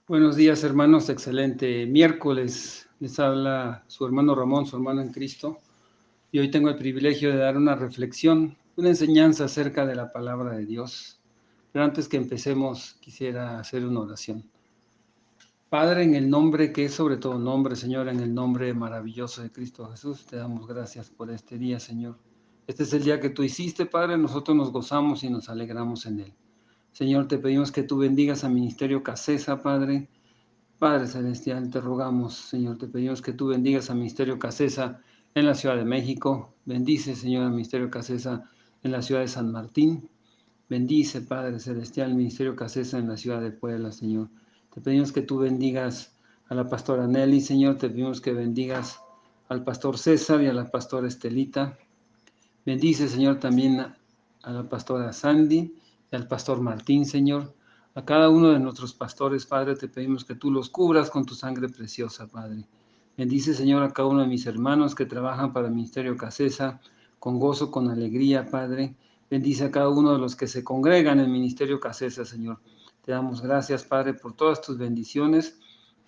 Buenos días, hermanos. Excelente miércoles. Les habla su hermano Ramón, su hermano en Cristo. Y hoy tengo el privilegio de dar una reflexión, una enseñanza acerca de la palabra de Dios. Pero antes que empecemos, quisiera hacer una oración. Padre, en el nombre que es sobre todo nombre, Señor, en el nombre maravilloso de Cristo Jesús, te damos gracias por este día, Señor. Este es el día que tú hiciste, Padre. Nosotros nos gozamos y nos alegramos en él. Señor, te pedimos que tú bendigas a Ministerio Casesa, Padre. Padre Celestial, te rogamos, Señor, te pedimos que tú bendigas a Ministerio Casesa en la Ciudad de México. Bendice, Señor, a Ministerio Casesa en la ciudad de San Martín. Bendice, Padre Celestial, Ministerio Casesa en la ciudad de Puebla, Señor. Te pedimos que tú bendigas a la pastora Nelly, Señor. Te pedimos que bendigas al pastor César y a la pastora Estelita. Bendice, Señor, también a la pastora Sandy y al pastor Martín, Señor. A cada uno de nuestros pastores, Padre, te pedimos que tú los cubras con tu sangre preciosa, Padre. Bendice, Señor, a cada uno de mis hermanos que trabajan para el Ministerio Casesa, con gozo, con alegría, Padre. Bendice a cada uno de los que se congregan en el Ministerio Casesa, Señor. Te damos gracias, Padre, por todas tus bendiciones,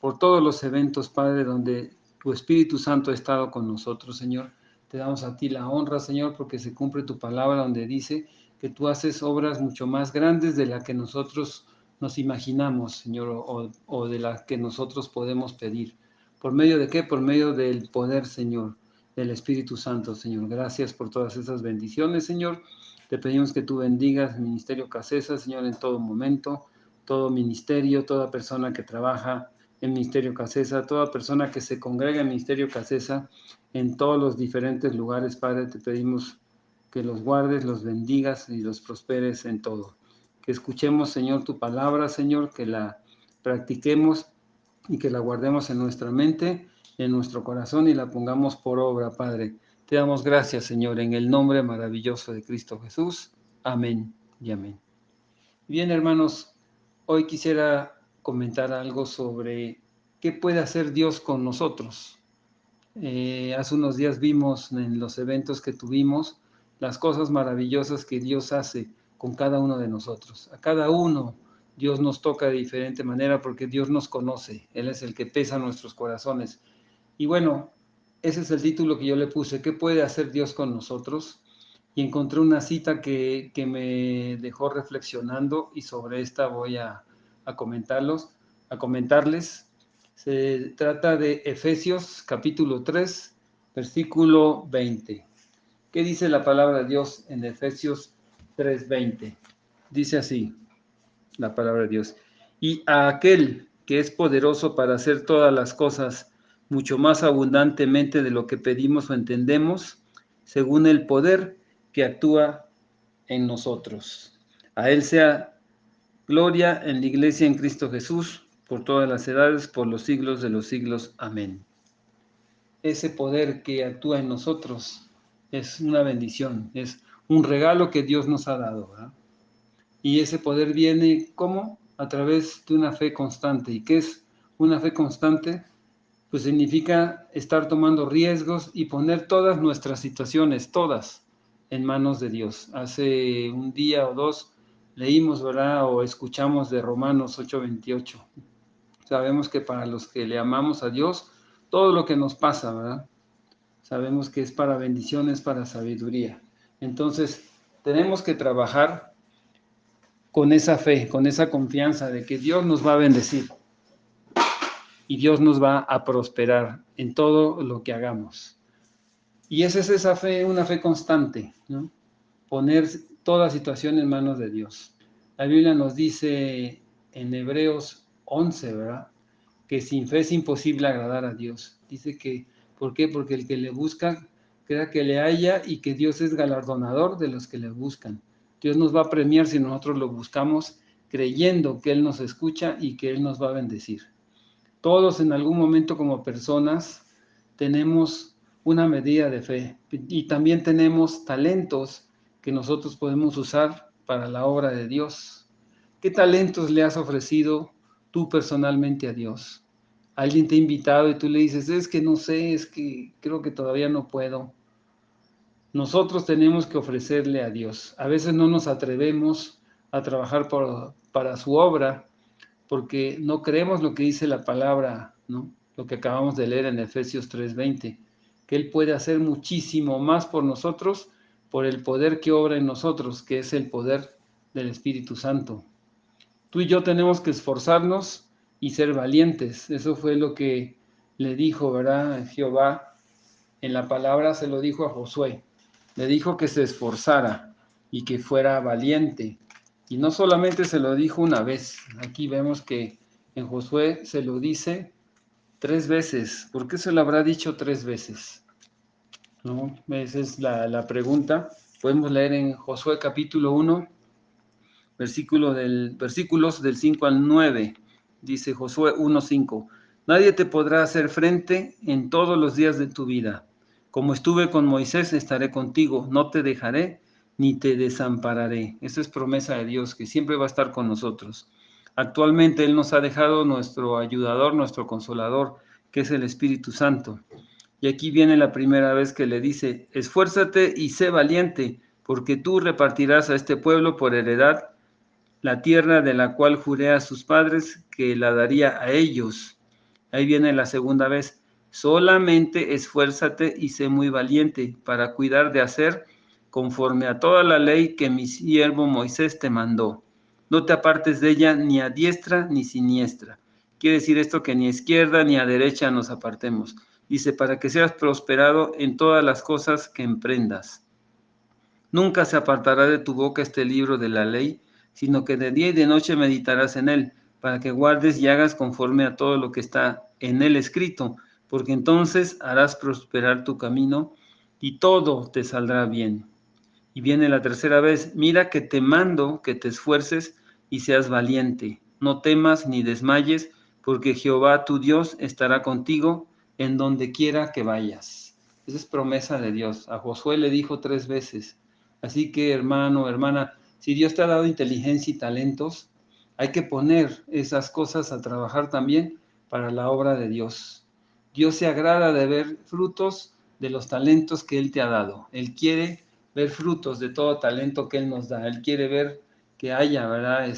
por todos los eventos, Padre, donde tu Espíritu Santo ha estado con nosotros, Señor. Te damos a ti la honra, Señor, porque se cumple tu palabra donde dice que tú haces obras mucho más grandes de las que nosotros nos imaginamos, Señor, o de las que nosotros podemos pedir. ¿Por medio de qué? Por medio del poder, Señor, del Espíritu Santo, Señor. Gracias por todas esas bendiciones, Señor. Te pedimos que tú bendigas el Ministerio Casesa, Señor, en todo momento, todo ministerio, toda persona que trabaja en Ministerio Casesa, toda persona que se congrega en Ministerio Casesa, en todos los diferentes lugares, Padre, te pedimos que los guardes, los bendigas y los prosperes en todo. Que escuchemos, Señor, tu palabra, Señor, que la practiquemos y que la guardemos en nuestra mente, en nuestro corazón y la pongamos por obra, Padre. Te damos gracias, Señor, en el nombre maravilloso de Cristo Jesús. Amén y amén. Bien, hermanos, hoy quisiera comentar algo sobre qué puede hacer Dios con nosotros. Hace unos días vimos en los eventos que tuvimos las cosas maravillosas que Dios hace con cada uno de nosotros. A cada uno Dios nos toca de diferente manera porque Dios nos conoce. Él es el que pesa nuestros corazones. Y bueno, ese es el título que yo le puse, ¿qué puede hacer Dios con nosotros? Y encontré una cita que me dejó reflexionando y sobre esta voy a comentarles. Se trata de Efesios capítulo 3, versículo 20. ¿Qué dice la palabra de Dios en Efesios 3:20? Dice así la palabra de Dios. Y a aquel que es poderoso para hacer todas las cosas mucho más abundantemente de lo que pedimos o entendemos, según el poder que actúa en nosotros. A Él sea gloria en la iglesia en Cristo Jesús, por todas las edades, por los siglos de los siglos. Amén. Ese poder que actúa en nosotros es una bendición, es un regalo que Dios nos ha dado, ¿verdad? Y ese poder viene, ¿cómo? A través de una fe constante. ¿Y qué es una fe constante? Pues significa estar tomando riesgos y poner todas nuestras situaciones, todas, en manos de Dios. Hace un día o dos leímos, ¿verdad? O escuchamos de Romanos 8:28. Sabemos que para los que le amamos a Dios, todo lo que nos pasa, ¿verdad? Sabemos que es para bendiciones, para sabiduría. Entonces, tenemos que trabajar con esa fe, con esa confianza de que Dios nos va a bendecir y Dios nos va a prosperar en todo lo que hagamos. Y esa es esa fe, una fe constante, ¿no? Poner toda situación en manos de Dios. La Biblia nos dice en Hebreos 11, ¿verdad? Que sin fe es imposible agradar a Dios. Dice que, ¿por qué? Porque el que le busca, crea que le halla y que Dios es galardonador de los que le buscan. Dios nos va a premiar si nosotros lo buscamos creyendo que Él nos escucha y que Él nos va a bendecir. Todos en algún momento como personas tenemos una medida de fe y también tenemos talentos que nosotros podemos usar para la obra de Dios. ¿Qué talentos le has ofrecido tú personalmente a Dios? Alguien te ha invitado y tú le dices, es que no sé, es que creo que todavía no puedo. Nosotros tenemos que ofrecerle a Dios. A veces no nos atrevemos a trabajar para su obra porque no creemos lo que dice la palabra, ¿no? Lo que acabamos de leer en Efesios 3:20, que Él puede hacer muchísimo más por nosotros, por el poder que obra en nosotros, que es el poder del Espíritu Santo. Tú y yo tenemos que esforzarnos y ser valientes. Eso fue lo que le dijo, ¿verdad? Jehová en la palabra se lo dijo a Josué. Le dijo que se esforzara y que fuera valiente. Y no solamente se lo dijo una vez. Aquí vemos que en Josué se lo dice 3 veces. ¿Por qué se lo habrá dicho 3 veces? ¿No? Esa es la pregunta. Podemos leer en Josué capítulo 1, versículos del 5 al 9. Dice Josué 1:5. Nadie te podrá hacer frente en todos los días de tu vida. Como estuve con Moisés, estaré contigo. No te dejaré ni te desampararé. Esa es promesa de Dios, que siempre va a estar con nosotros. Actualmente Él nos ha dejado nuestro ayudador, nuestro consolador, que es el Espíritu Santo. Y aquí viene la primera vez que le dice: esfuérzate y sé valiente, porque tú repartirás a este pueblo por heredad la tierra de la cual juré a sus padres que la daría a ellos. Ahí viene la segunda vez. Solamente esfuérzate y sé muy valiente para cuidar de hacer conforme a toda la ley que mi siervo Moisés te mandó. No te apartes de ella ni a diestra ni siniestra. Quiere decir esto que ni a izquierda ni a derecha nos apartemos. Dice, para que seas prosperado en todas las cosas que emprendas. Nunca se apartará de tu boca este libro de la ley, sino que de día y de noche meditarás en él, para que guardes y hagas conforme a todo lo que está en él escrito, porque entonces harás prosperar tu camino y todo te saldrá bien. Y viene la tercera vez: mira que te mando que te esfuerces y seas valiente. No temas ni desmayes, porque Jehová tu Dios estará contigo en donde quiera que vayas. Esa es promesa de Dios. A Josué le dijo 3 veces. Así que, hermano, hermana, si Dios te ha dado inteligencia y talentos, hay que poner esas cosas a trabajar también para la obra de Dios. Dios se agrada de ver frutos de los talentos que Él te ha dado. Él quiere ver frutos de todo talento que Él nos da. Él quiere ver que haya, ¿verdad?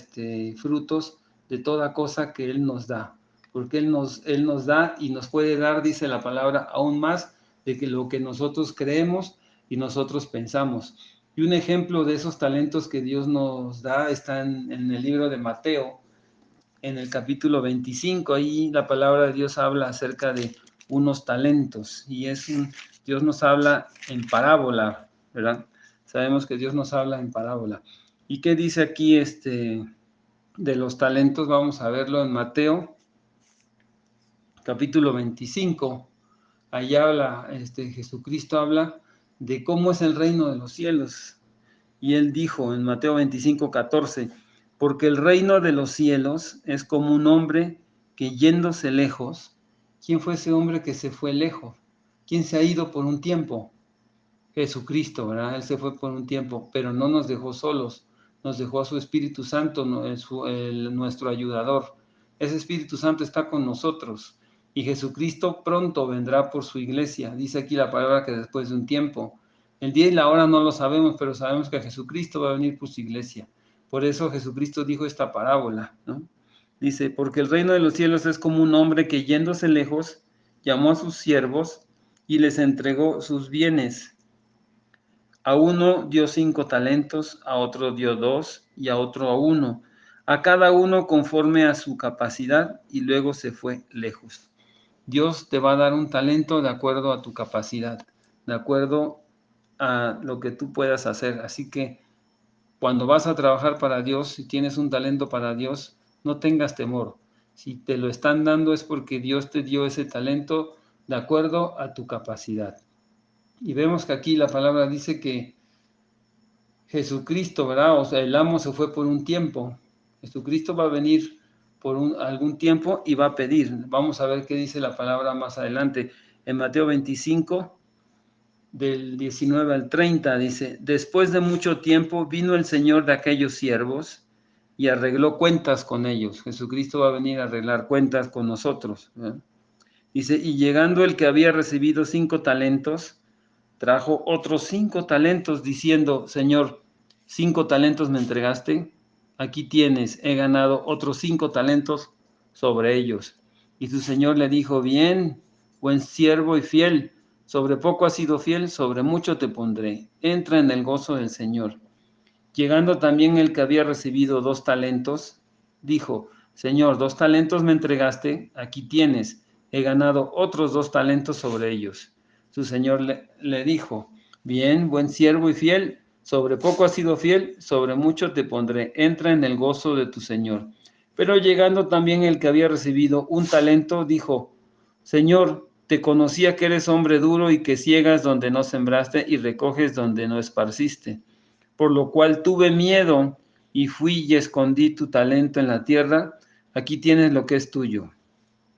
Frutos de toda cosa que Él nos da. Porque Él nos da y nos puede dar, dice la palabra, aún más de que lo que nosotros creemos y nosotros pensamos. Y un ejemplo de esos talentos que Dios nos da está en el libro de Mateo, en el capítulo 25. Ahí la palabra de Dios habla acerca de unos talentos. Y Dios nos habla en parábola, ¿verdad? Sabemos que Dios nos habla en parábola. ¿Y qué dice aquí de los talentos? Vamos a verlo en Mateo, capítulo 25. Ahí habla, Jesucristo habla de cómo es el reino de los cielos. Y Él dijo en Mateo 25:14, porque el reino de los cielos es como un hombre que yéndose lejos. ¿Quién fue ese hombre que se fue lejos? ¿Quién se ha ido por un tiempo? Jesucristo, ¿verdad? Él se fue por un tiempo, pero no nos dejó solos, nos dejó a su Espíritu Santo, nuestro ayudador. Ese Espíritu Santo está con nosotros y Jesucristo pronto vendrá por su iglesia. Dice aquí la palabra que después de un tiempo. El día y la hora no lo sabemos, pero sabemos que Jesucristo va a venir por su iglesia. Por eso Jesucristo dijo esta parábola, ¿no? Dice, porque el reino de los cielos es como un hombre que yéndose lejos, llamó a sus siervos y les entregó sus bienes. A uno dio 5 talentos, a otro dio 2 y a otro 1, a cada uno conforme a su capacidad, y luego se fue lejos. Dios te va a dar un talento de acuerdo a tu capacidad, de acuerdo a lo que tú puedas hacer. Así que cuando vas a trabajar para Dios, si tienes un talento para Dios, no tengas temor. Si te lo están dando es porque Dios te dio ese talento de acuerdo a tu capacidad. Y vemos que aquí la palabra dice que Jesucristo, ¿verdad? O sea, el amo se fue por un tiempo. Jesucristo va a venir por algún tiempo y va a pedir. Vamos a ver qué dice la palabra más adelante. En Mateo 25, del 19 al 30, dice, después de mucho tiempo vino el Señor de aquellos siervos y arregló cuentas con ellos. Jesucristo va a venir a arreglar cuentas con nosotros, ¿verdad? Dice, y llegando el que había recibido 5 talentos, trajo otros 5 talentos, diciendo, Señor, 5 talentos me entregaste, aquí tienes, he ganado otros 5 talentos sobre ellos. Y su señor le dijo, bien, buen siervo y fiel, sobre poco has sido fiel, sobre mucho te pondré. Entra en el gozo del Señor. Llegando también el que había recibido 2 talentos, dijo, Señor, 2 talentos me entregaste, aquí tienes, he ganado otros 2 talentos sobre ellos. Su señor le dijo, bien, buen siervo y fiel, sobre poco has sido fiel, sobre mucho te pondré, entra en el gozo de tu señor. Pero llegando también el que había recibido 1 talento, dijo, Señor, te conocía que eres hombre duro y que ciegas donde no sembraste y recoges donde no esparciste. Por lo cual tuve miedo y fui y escondí tu talento en la tierra, aquí tienes lo que es tuyo.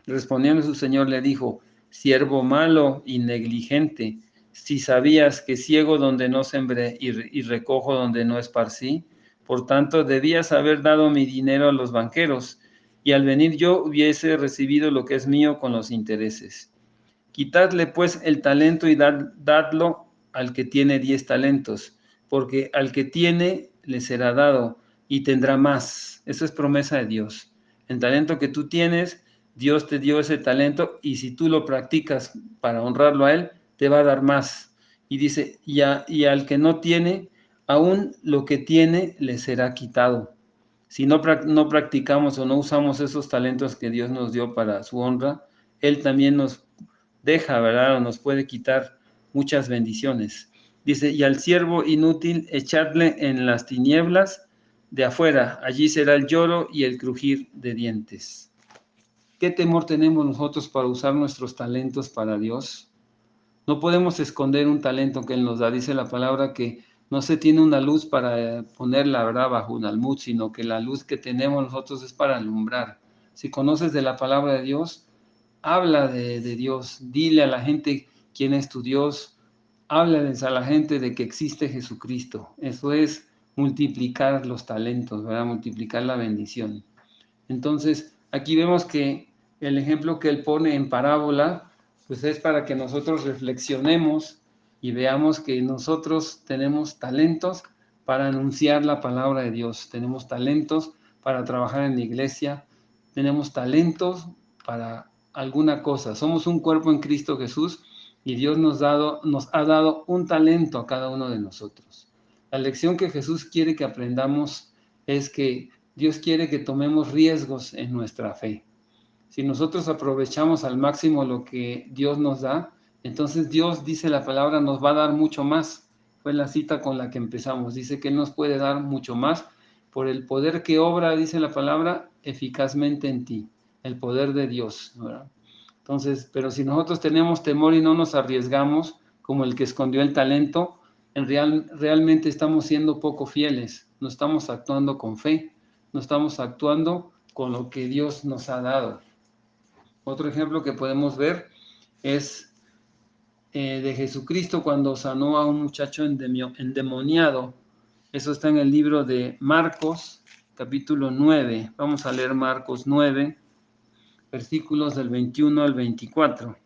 Respondiendo su señor le dijo, siervo malo y negligente, si sabías que ciego donde no sembré y recojo donde no esparcí, por tanto debías haber dado mi dinero a los banqueros, y al venir yo hubiese recibido lo que es mío con los intereses. Quitadle pues el talento y dadlo al que tiene 10 talentos, porque al que tiene le será dado y tendrá más. Eso es promesa de Dios. El talento que tú tienes, Dios te dio ese talento y si tú lo practicas para honrarlo a Él, te va a dar más. Y dice, y al que no tiene, aún lo que tiene le será quitado. Si no practicamos o no usamos esos talentos que Dios nos dio para su honra, Él también nos deja, ¿verdad? O nos puede quitar muchas bendiciones. Dice, y al siervo inútil echadle en las tinieblas de afuera, allí será el lloro y el crujir de dientes. ¿Qué temor tenemos nosotros para usar nuestros talentos para Dios? No podemos esconder un talento que Él nos da. Dice la palabra que no se tiene una luz para ponerla, ¿verdad?, bajo un almud, sino que la luz que tenemos nosotros es para alumbrar. Si conoces de la palabra de Dios, habla de Dios, dile a la gente quién es tu Dios, háblales a la gente de que existe Jesucristo. Eso es multiplicar los talentos, ¿verdad? Multiplicar la bendición. Entonces, aquí vemos que el ejemplo que él pone en parábola, pues es para que nosotros reflexionemos y veamos que nosotros tenemos talentos para anunciar la palabra de Dios, tenemos talentos para trabajar en la iglesia, tenemos talentos para alguna cosa. Somos un cuerpo en Cristo Jesús y Dios nos ha dado un talento a cada uno de nosotros. La lección que Jesús quiere que aprendamos es que Dios quiere que tomemos riesgos en nuestra fe. Si nosotros aprovechamos al máximo lo que Dios nos da, entonces Dios, dice la palabra, nos va a dar mucho más. Fue la cita con la que empezamos. Dice que Él nos puede dar mucho más por el poder que obra, dice la palabra, eficazmente en ti. El poder de Dios, ¿verdad? Entonces, pero si nosotros tenemos temor y no nos arriesgamos, como el que escondió el talento, realmente estamos siendo poco fieles, no estamos actuando con fe, no estamos actuando con lo que Dios nos ha dado. Otro ejemplo que podemos ver es de Jesucristo cuando sanó a un muchacho endemoniado. Eso está en el libro de Marcos, capítulo 9. Vamos a leer Marcos 9, versículos del 21 al 24.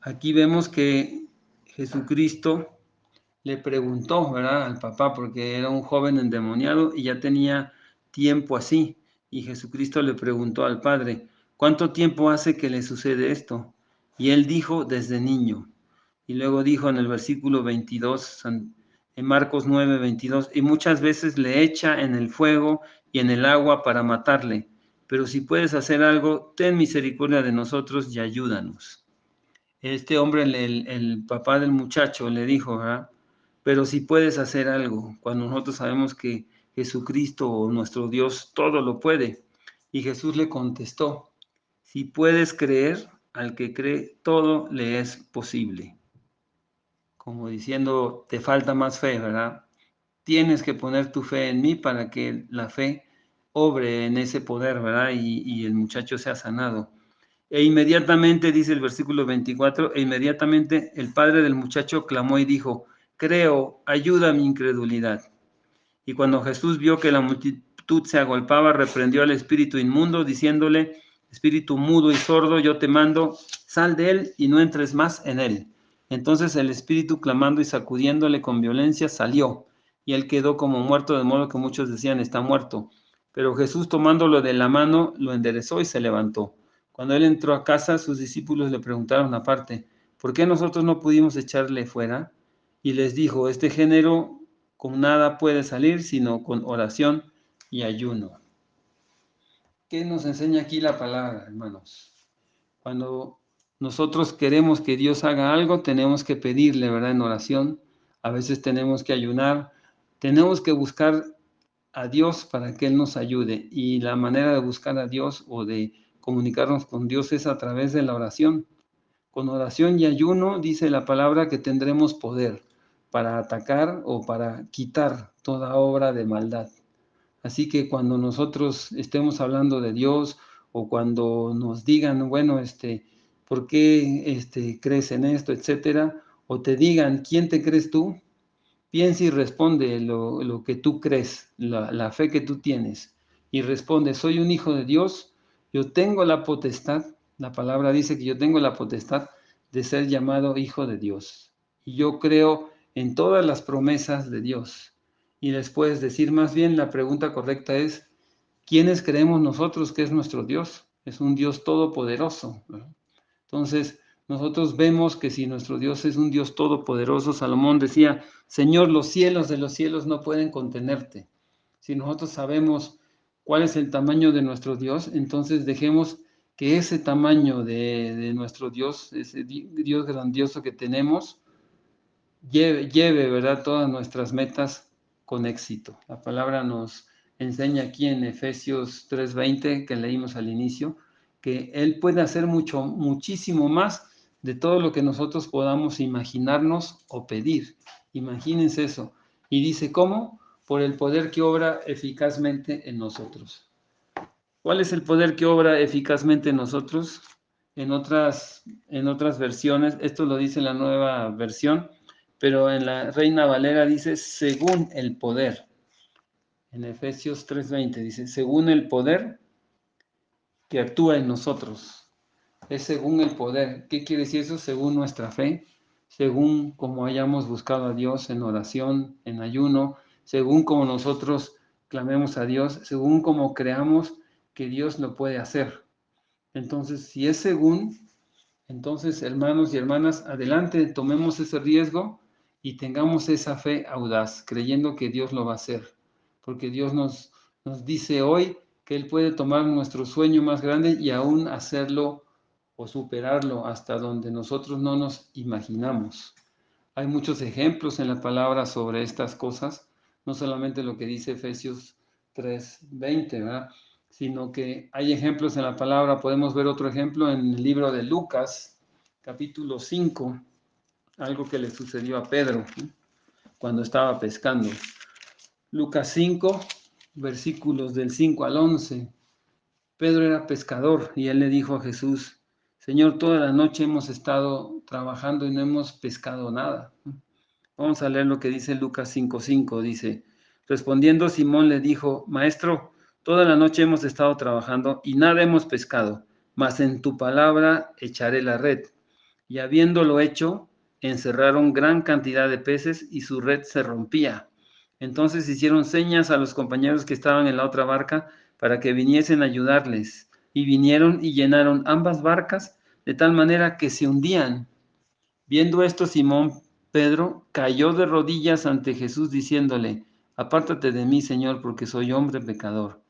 Aquí vemos que Jesucristo le preguntó, ¿verdad?, al papá, porque era un joven endemoniado y ya tenía tiempo así. Y Jesucristo le preguntó al padre, ¿cuánto tiempo hace que le sucede esto? Y él dijo, desde niño. Y luego dijo en el versículo 22, en Marcos 9, 22, y muchas veces le echa en el fuego y en el agua para matarle. Pero si puedes hacer algo, ten misericordia de nosotros y ayúdanos. Este hombre, el papá del muchacho, le dijo, ¿verdad?, pero si puedes hacer algo, cuando nosotros sabemos que Jesucristo o nuestro Dios todo lo puede. Y Jesús le contestó, si puedes creer, al que cree todo le es posible. Como diciendo, te falta más fe, ¿verdad? Tienes que poner tu fe en mí para que la fe obre en ese poder, ¿verdad? Y el muchacho sea sanado. E inmediatamente, dice el versículo 24, e inmediatamente el padre del muchacho clamó y dijo, creo, ayuda a mi incredulidad. Y cuando Jesús vio que la multitud se agolpaba, reprendió al espíritu inmundo, diciéndole, espíritu mudo y sordo, yo te mando, sal de él y no entres más en él. Entonces el espíritu, clamando y sacudiéndole con violencia, salió. y él quedó como muerto, de modo que muchos decían, está muerto. Pero Jesús, tomándolo de la mano, lo enderezó y se levantó. Cuando él entró a casa, sus discípulos le preguntaron aparte, ¿por qué nosotros no pudimos echarle fuera? Y les dijo, este género con nada puede salir, sino con oración y ayuno. ¿Qué nos enseña aquí la palabra, hermanos? Cuando nosotros queremos que Dios haga algo, tenemos que pedirle, ¿verdad? En oración. A veces tenemos que ayunar. Tenemos que buscar a Dios para que Él nos ayude. Y la manera de buscar a Dios o de comunicarnos con Dios es a través de la oración. Con oración y ayuno dice la palabra que tendremos poder para atacar o para quitar toda obra de maldad. Así que cuando nosotros estemos hablando de Dios o cuando nos digan, bueno, ¿por qué crees en esto, etcétera? O te digan, ¿quién te crees tú? Piensa y responde lo que tú crees, la fe que tú tienes. Y responde, soy un hijo de Dios, yo tengo la potestad, la palabra dice que yo tengo la potestad de ser llamado hijo de Dios. Y yo creo en todas las promesas de Dios. Y les puedes decir, más bien la pregunta correcta es, ¿quiénes creemos nosotros que es nuestro Dios? Es un Dios todopoderoso, ¿verdad? Entonces, nosotros vemos que si nuestro Dios es un Dios todopoderoso, Salomón decía, Señor, los cielos de los cielos no pueden contenerte. Si nosotros sabemos cuál es el tamaño de nuestro Dios, entonces dejemos que ese tamaño de nuestro Dios, ese Dios grandioso que tenemos, lleve, ¿verdad?, todas nuestras metas con éxito. La palabra nos enseña aquí en Efesios 3:20, que leímos al inicio, que Él puede hacer muchísimo más de todo lo que nosotros podamos imaginarnos o pedir. Imagínense eso. Y dice, ¿cómo? Por el poder que obra eficazmente en nosotros. ¿Cuál es el poder que obra eficazmente en nosotros? En otras versiones, esto lo dice la nueva versión, pero en la Reina Valera dice, según el poder. En Efesios 3:20 dice, según el poder que actúa en nosotros. Es según el poder. ¿Qué quiere decir eso? Según nuestra fe, según como hayamos buscado a Dios en oración, en ayuno, según como nosotros clamemos a Dios, según como creamos que Dios lo puede hacer. Entonces, si es según, entonces, hermanos y hermanas, adelante, tomemos ese riesgo y tengamos esa fe audaz, creyendo que Dios lo va a hacer. Porque Dios nos dice hoy que Él puede tomar nuestro sueño más grande y aún hacerlo o superarlo hasta donde nosotros no nos imaginamos. Hay muchos ejemplos en la palabra sobre estas cosas, no solamente lo que dice Efesios 3:20, ¿verdad?, sino que hay ejemplos en la palabra. Podemos ver otro ejemplo en el libro de Lucas, capítulo 5, algo que le sucedió a Pedro, ¿sí?, cuando estaba pescando. Lucas 5, versículos del 5 al 11. Pedro era pescador y él le dijo a Jesús, Señor, toda la noche hemos estado trabajando y no hemos pescado nada. Vamos a leer lo que dice Lucas 5:5. Dice, respondiendo Simón le dijo, Maestro, toda la noche hemos estado trabajando y nada hemos pescado, mas en tu palabra echaré la red. Y habiéndolo hecho, encerraron gran cantidad de peces y su red se rompía. Entonces hicieron señas a los compañeros que estaban en la otra barca para que viniesen a ayudarles. Y vinieron y llenaron ambas barcas de tal manera que se hundían. Viendo esto, Simón Pedro cayó de rodillas ante Jesús diciéndole, apártate de mí, Señor, porque soy hombre pecador.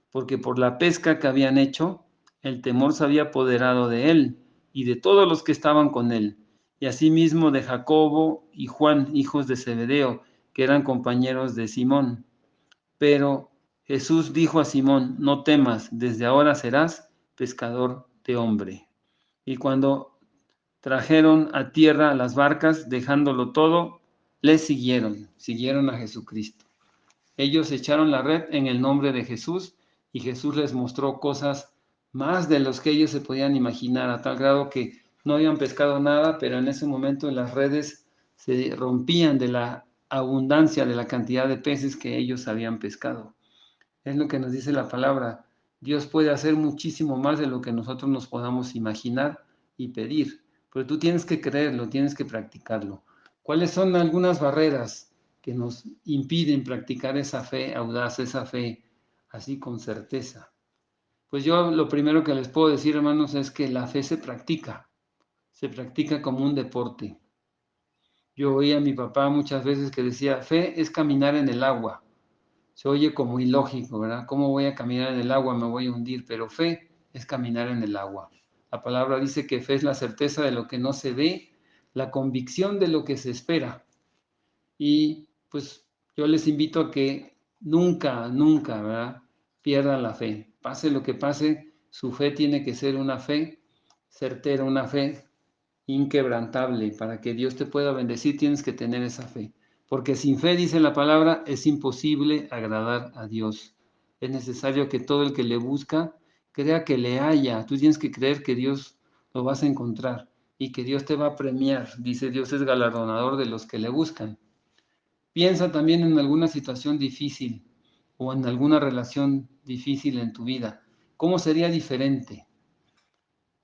Porque por la pesca que habían hecho, el temor se había apoderado de él y de todos los que estaban con él, y asimismo de Jacobo y Juan, hijos de Zebedeo, que eran compañeros de Simón. Pero Jesús dijo a Simón, no temas, desde ahora serás pescador de hombre. Y cuando trajeron a tierra las barcas, dejándolo todo, le siguieron a Jesucristo. Ellos echaron la red en el nombre de Jesús y Jesús les mostró cosas más de los que ellos se podían imaginar, a tal grado que no habían pescado nada, pero en ese momento las redes se rompían de la abundancia, de la cantidad de peces que ellos habían pescado. Es lo que nos dice la palabra. Dios puede hacer muchísimo más de lo que nosotros nos podamos imaginar y pedir, pero tú tienes que creerlo, tienes que practicarlo. ¿Cuáles son algunas barreras que nos impiden practicar esa fe audaz, esa fe así con certeza. Pues yo lo primero que les puedo decir, hermanos, es que la fe se practica como un deporte. Yo oía a mi papá muchas veces que decía, fe es caminar en el agua. Se oye como ilógico, ¿verdad? ¿Cómo voy a caminar en el agua? Me voy a hundir, pero fe es caminar en el agua. La palabra dice que fe es la certeza de lo que no se ve, la convicción de lo que se espera. Y pues yo les invito a que nunca, nunca, ¿verdad?, pierdan la fe. Pase lo que pase, su fe tiene que ser una fe certera, una fe inquebrantable. Para que Dios te pueda bendecir, tienes que tener esa fe. Porque sin fe, dice la palabra, es imposible agradar a Dios. Es necesario que todo el que le busca crea que le haya. Tú tienes que creer que Dios lo vas a encontrar y que Dios te va a premiar. Dice, Dios es galardonador de los que le buscan. Piensa también en alguna situación difícil o en alguna relación difícil en tu vida. ¿Cómo sería diferente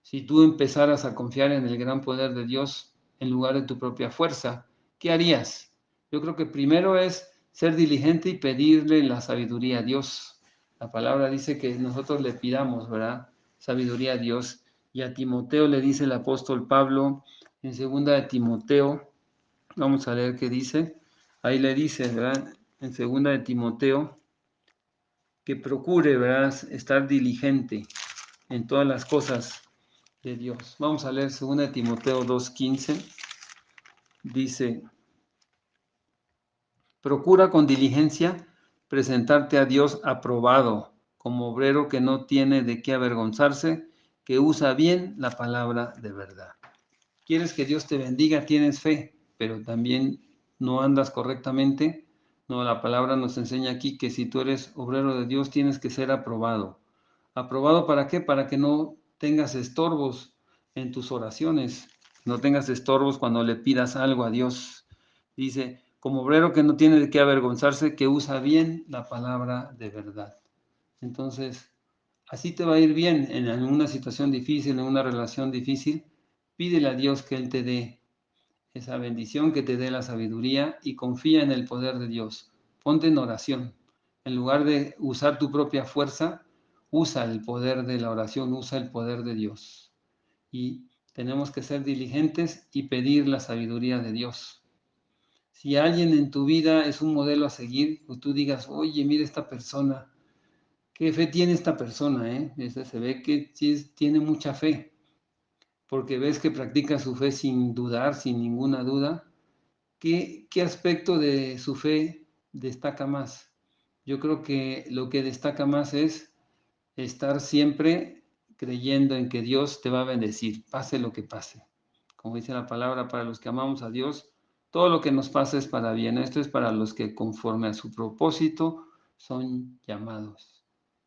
si tú empezaras a confiar en el gran poder de Dios en lugar de tu propia fuerza? ¿Qué harías? Yo creo que primero es ser diligente y pedirle la sabiduría a Dios. La palabra dice que nosotros le pidamos, ¿verdad?, sabiduría a Dios. Y a Timoteo le dice el apóstol Pablo en 2 de Timoteo, vamos a leer qué dice. Ahí le dice, ¿verdad?, en 2 de Timoteo, que procure, ¿verdad?, estar diligente en todas las cosas de Dios. Vamos a leer 2 de Timoteo 2:15. Dice, procura con diligencia presentarte a Dios aprobado, como obrero que no tiene de qué avergonzarse, que usa bien la palabra de verdad. ¿Quieres que Dios te bendiga? Tienes fe, pero también no andas correctamente. No, la palabra nos enseña aquí que si tú eres obrero de Dios, tienes que ser aprobado. ¿Aprobado para qué? Para que no tengas estorbos en tus oraciones, no tengas estorbos cuando le pidas algo a Dios. Dice, como obrero que no tiene de qué avergonzarse, que usa bien la palabra de verdad. Entonces, así te va a ir bien en alguna situación difícil, en una relación difícil. Pídele a Dios que Él te dé esa bendición, que te dé la sabiduría y confía en el poder de Dios. Ponte en oración. En lugar de usar tu propia fuerza, usa el poder de la oración, usa el poder de Dios. Y tenemos que ser diligentes y pedir la sabiduría de Dios. Si alguien en tu vida es un modelo a seguir, o tú digas, oye, mira esta persona, ¿qué fe tiene esta persona? Se ve que sí tiene mucha fe, porque ves que practica su fe sin dudar, sin ninguna duda. ¿Qué aspecto de su fe destaca más? Yo creo que lo que destaca más es estar siempre creyendo en que Dios te va a bendecir, pase lo que pase. Como dice la palabra, para los que amamos a Dios, todo lo que nos pasa es para bien. Esto es para los que conforme a su propósito son llamados.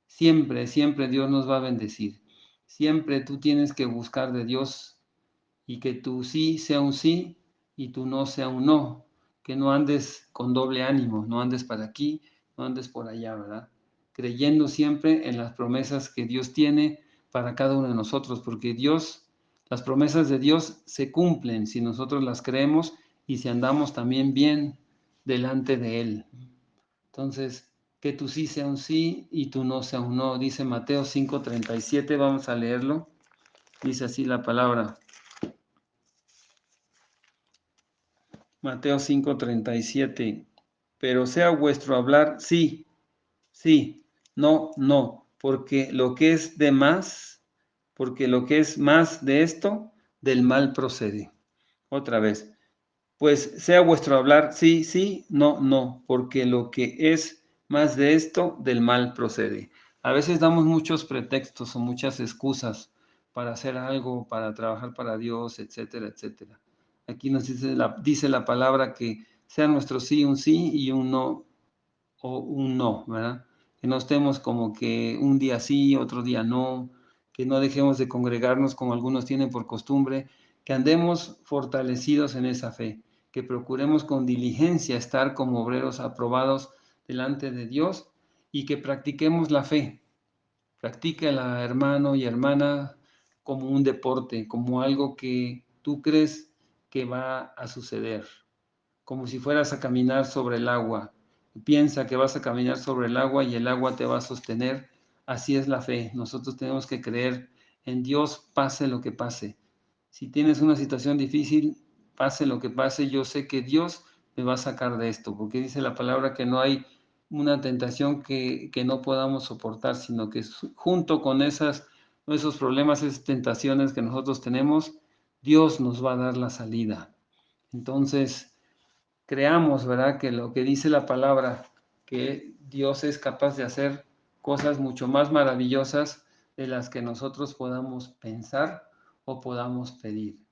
Siempre, siempre Dios nos va a bendecir. Siempre tú tienes que buscar de Dios y que tu sí sea un sí y tu no sea un no. Que no andes con doble ánimo, no andes para aquí, no andes por allá, ¿verdad? Creyendo siempre en las promesas que Dios tiene para cada uno de nosotros, porque Dios, las promesas de Dios se cumplen si nosotros las creemos y si andamos también bien delante de Él. Entonces, que tu sí sea un sí y tu no sea un no, dice Mateo 5:37, vamos a leerlo. Dice así la palabra. Mateo 5:37, pero sea vuestro hablar sí, sí, no, no, porque lo que es más de esto, del mal procede. Otra vez, pues sea vuestro hablar sí, sí, no, no, porque lo que es más de esto, del mal procede. A veces damos muchos pretextos o muchas excusas para hacer algo, para trabajar para Dios, etcétera, etcétera. Aquí nos dice la palabra que sea nuestro sí un sí y un no o un no, ¿verdad? Que no estemos como que un día sí, otro día no, que no dejemos de congregarnos como algunos tienen por costumbre, que andemos fortalecidos en esa fe, que procuremos con diligencia estar como obreros aprobados delante de Dios y que practiquemos la fe. Practícala, hermano y hermana, como un deporte, como algo que tú crees que va a suceder. como si fueras a caminar sobre el agua. Piensa que vas a caminar sobre el agua y el agua te va a sostener. Así es la fe. Nosotros tenemos que creer en Dios, pase lo que pase. Si tienes una situación difícil, pase lo que pase, yo sé que Dios me va a sacar de esto, porque dice la palabra que no hay una tentación que no podamos soportar, sino que junto con esos problemas, esas tentaciones que nosotros tenemos, Dios nos va a dar la salida. Entonces, creamos, ¿verdad? Que lo que dice la palabra, que Dios es capaz de hacer cosas mucho más maravillosas de las que nosotros podamos pensar o podamos pedir.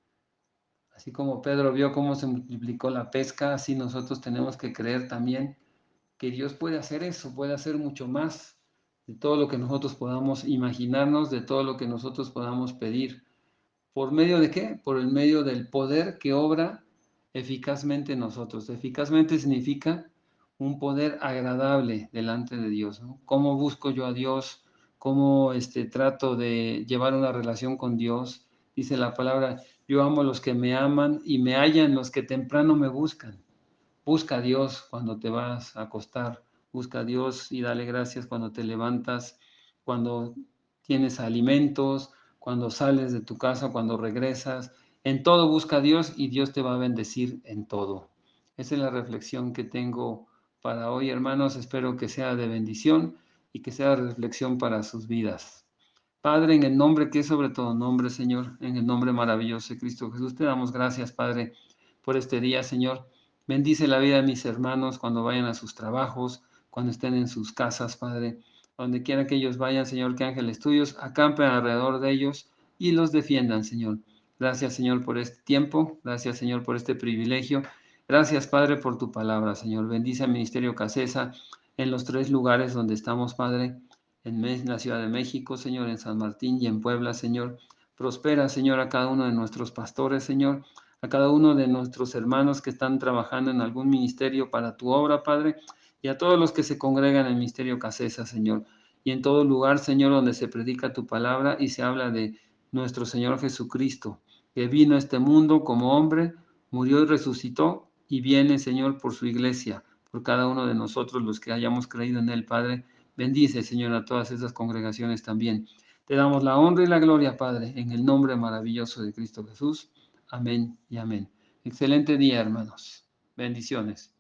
Así como Pedro vio cómo se multiplicó la pesca, así nosotros tenemos que creer también que Dios puede hacer eso, puede hacer mucho más de todo lo que nosotros podamos imaginarnos, de todo lo que nosotros podamos pedir. ¿Por medio de qué? Por el medio del poder que obra eficazmente en nosotros. Eficazmente significa un poder agradable delante de Dios, ¿no? ¿Cómo busco yo a Dios? ¿Cómo trato de llevar una relación con Dios? Dice la palabra, yo amo a los que me aman y me hallan los que temprano me buscan. Busca a Dios cuando te vas a acostar, busca a Dios y dale gracias cuando te levantas, cuando tienes alimentos, cuando sales de tu casa, cuando regresas. En todo busca a Dios y Dios te va a bendecir en todo. Esa es la reflexión que tengo para hoy, hermanos. Espero que sea de bendición y que sea reflexión para sus vidas. Padre, en el nombre que es sobre todo nombre, Señor, en el nombre maravilloso de Cristo Jesús, te damos gracias, Padre, por este día, Señor. Bendice la vida de mis hermanos cuando vayan a sus trabajos, cuando estén en sus casas, Padre. Donde quiera que ellos vayan, Señor, que ángeles tuyos acampen alrededor de ellos y los defiendan, Señor. Gracias, Señor, por este tiempo. Gracias, Señor, por este privilegio. Gracias, Padre, por tu palabra, Señor. Bendice al Ministerio Casesa en los 3 lugares donde estamos, Padre, en la Ciudad de México, Señor, en San Martín y en Puebla, Señor. Prospera, Señor, a cada uno de nuestros pastores, Señor, a cada uno de nuestros hermanos que están trabajando en algún ministerio para tu obra, Padre, y a todos los que se congregan en el Ministerio Casesa, Señor, y en todo lugar, Señor, donde se predica tu palabra y se habla de nuestro Señor Jesucristo, que vino a este mundo como hombre, murió y resucitó, y viene, Señor, por su iglesia, por cada uno de nosotros, los que hayamos creído en él, Padre. Bendice, Señor, a todas esas congregaciones también. Te damos la honra y la gloria, Padre, en el nombre maravilloso de Cristo Jesús. Amén y amén. Excelente día, hermanos. Bendiciones.